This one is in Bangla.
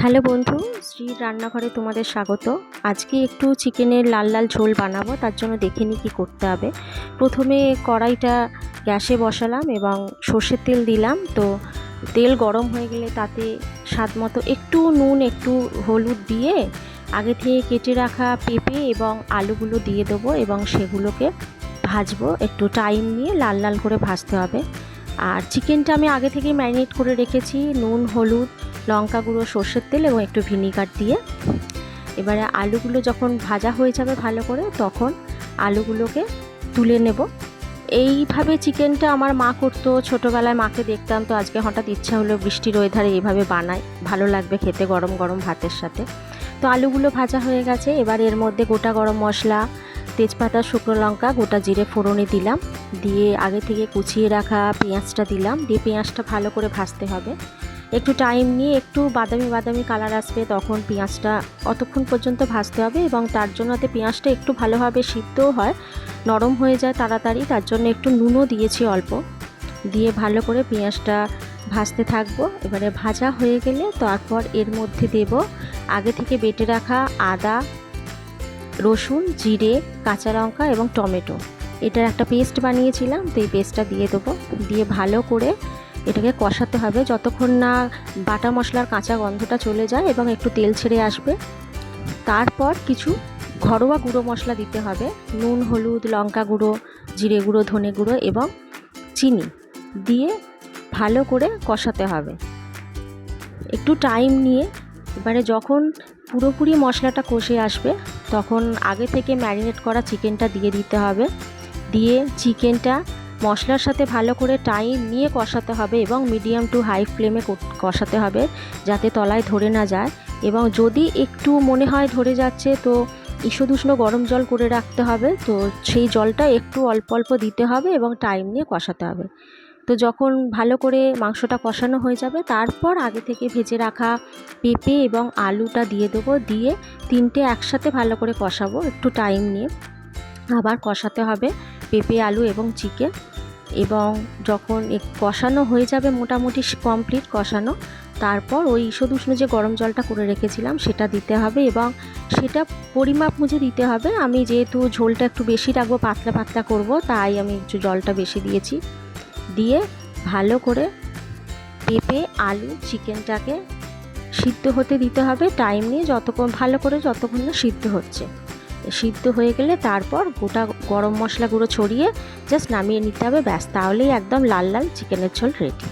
হ্যালো বন্ধু, শ্রীর রান্নাঘরে তোমাদের স্বাগত। আজকে একটু চিকেনের লাল লাল ঝোল বানাবো, তার জন্য দেখে নিই কী করতে হবে। প্রথমে কড়াইটা গ্যাসে বসালাম এবং সর্ষের তেল দিলাম। তো তেল গরম হয়ে গেলে তাতে স্বাদ মতো একটু নুন, একটু হলুদ দিয়ে আগে থেকে কেটে রাখা পেঁপে এবং আলুগুলো দিয়ে দেবো এবং সেগুলোকে ভাজবো। একটু টাইম নিয়ে লাল লাল করে ভাজতে হবে। আর চিকেনটা আমি আগে থেকেই ম্যারিনেট করে রেখেছি নুন, হলুদ, লঙ্কা গুঁড়ো, সর্ষের তেল এবং একটু ভিনিগার দিয়ে। এবারে আলুগুলো যখন ভাজা হয়ে যাবে ভালো করে, তখন আলুগুলোকে তুলে নেব। এইভাবে চিকেনটা আমার মা করতো ছোটোবেলায়, মাকে দেখতাম। তো আজকে হঠাৎ ইচ্ছা হলো বৃষ্টির ওয়েদারে এইভাবে বানাই, ভালো লাগবে খেতে গরম গরম ভাতের সাথে। তো আলুগুলো ভাজা হয়ে গেছে। এবার এর মধ্যে গোটা গরম মশলা, তেজপাতা, শুকনো লঙ্কা, গোটা জিরে ফোড়নে দিলাম। দিয়ে আগে থেকে কুচিয়ে রাখা পেঁয়াজটা দিলাম। দিয়ে পেঁয়াজটা ভালো করে ভাজতে হবে। একটু টাইম নিয়ে একটু বাদামি বাদামি কালার আসবে, তখন পেঁয়াজটা অতক্ষণ পর্যন্ত ভাজতে হবে। এবং তার জন্য যাতে পেঁয়াজটা একটু ভালোভাবে সিদ্ধও হয়, নরম হয়ে যায় তাড়াতাড়ি, তার জন্য একটু নুনও দিয়েছি অল্প। দিয়ে ভালো করে পেঁয়াজটা ভাজতে থাকবো। এবারে ভাজা হয়ে গেলে তারপর এর মধ্যে দেব আগে থেকে বেটে রাখা আদা, রসুন, জিরে, কাঁচা লঙ্কা এবং টমেটো। এটার একটা পেস্ট বানিয়েছিলাম, তো এই পেস্টটা দিয়ে দেবো। দিয়ে ভালো করে এটাকে কষাতে হবে যতক্ষণ না বাটা মশলার কাঁচা গন্ধটা চলে যায় এবং একটু তেল ছেড়ে আসবে। তারপর কিছু ঘরোয়া গুঁড়ো মশলা দিতে হবে, নুন, হলুদ, লঙ্কা গুঁড়ো, জিরে গুঁড়ো, ধনে গুঁড়ো এবং চিনি দিয়ে ভালো করে কষাতে হবে একটু টাইম নিয়ে। এবারে যখন পুরোপুরি মশলাটা কষে আসবে, তখন আগে থেকে ম্যারিনেট করা চিকেনটা দিয়ে দিতে হবে। দিয়ে চিকেনটা মশলার সাথে ভালো করে টাইম নিয়ে কষাতে হবে এবং মিডিয়াম টু হাই ফ্লেমে কষাতে হবে, যাতে তলায় ধরে না যায়। এবং যদি একটু মনে হয় ধরে যাচ্ছে, তো ঈষদুষ্ণ গরম জল করে রাখতে হবে। তো সেই জলটা একটু অল্প অল্প দিতে হবে এবং টাইম নিয়ে কষাতে হবে। তো যখন ভালো করে মাংসটা কষানো হয়ে যাবে, তারপর আগে থেকে ভেজে রাখা পেঁপে এবং আলুটা দিয়ে দেবো। দিয়ে তিনটে একসাথে ভালো করে কষাবো, একটু টাইম নিয়ে আবার কষাতে হবে পেঁপে, আলু এবং চিকেন। এবং যখন কষানো হয়ে যাবে, মোটামুটি কমপ্লিট কষানো, তারপর ওই ঈষদুষ্ণ যে গরম জলটা করে রেখেছিলাম সেটা দিতে হবে এবং সেটা পরিমাপ বুঝে দিতে হবে। আমি যেহেতু ঝোলটা একটু বেশি রাখবো, পাতলা পাতলা করব, তাই আমি একটু জলটা বেশি দিয়েছি। দিয়ে ভালো করে পেঁপে, আলু, চিকেনটাকে সিদ্ধ হতে দিতে হবে টাইম নিয়ে, যতক্ষণ ভালো করে, যতক্ষণ না সিদ্ধ হচ্ছে। সিদ্ধ হয়ে গেলে তারপর গোটা গরম মশলা গুঁড়ো ছড়িয়ে জাস্ট নামিয়ে নিতে হবে, ব্যাস, তাহলেই একদম লাল লাল চিকেনের ঝোল রেডি।